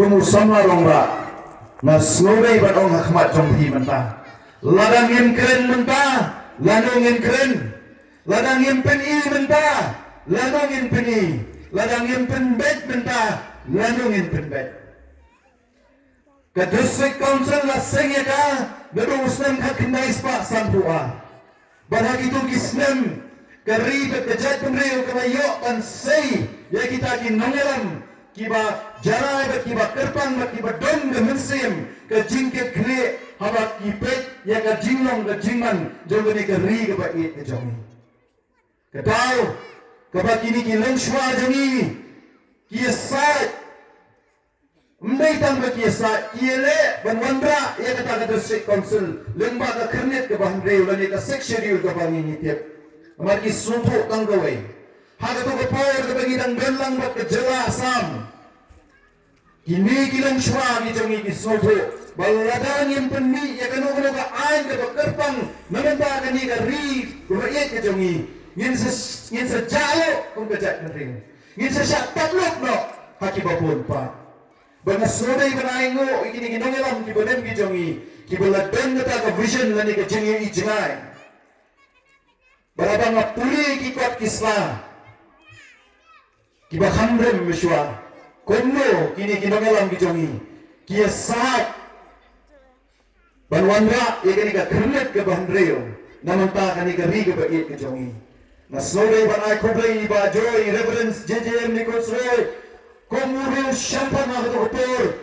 kumu sama rongra mas ngobei bat ong hakmat jonghi mentah ladangin keren mentah lanungin keren ladangin peni mentah lanungin peni ladangin penbet mentah lanungin penbet ke district council la sengeka gedung usnem kakindai spa sampua bahagi tu kisnem keri bekejat penreu kemayo pansei ya kita kin nongelam kiba jarai bet kiba kerpang bet kiba dom ke mensim ke jingket kre haba kipet ya ke jinglong ke jingman jogani keri ke bait ke jongi ke tau ke bakini ki lengshwa jongi ki sat Mbay tang berkisah, iale banwandra ia kata ke district council, lembah ke kernet ke bahan reu, lani ke seksyuriul ke bahan ini tiap, amar ki sumpu tang gawai, haga tu ke power ke bagi dang belang buat ke jelasam, kini kilang shwa ki jongi ki sumpu, baladang yang penmi ia kanu kanu ke ain ke kerpang, namenta ke ni ke ri, rakyat ke jongi, ngin sejalo kong kejat nering, ngin sesyak takluk no, haki bapun pa. Bana sodai bana ingo ikini ginongelam ki bonem ki jongi ki boladon kata ka vision lani ka jengi i jengai barabang apuri ki kot kisla ki bakhamrem mishwa konno kini ginongelam ki jongi ki saat banwandra ikini ka kernet ke bahandreo namanta kani ka ri ke bait ke jongi na sodai bana khoblai ba joy reverence JJM Nikosroy Komuril Shampan Mahadopur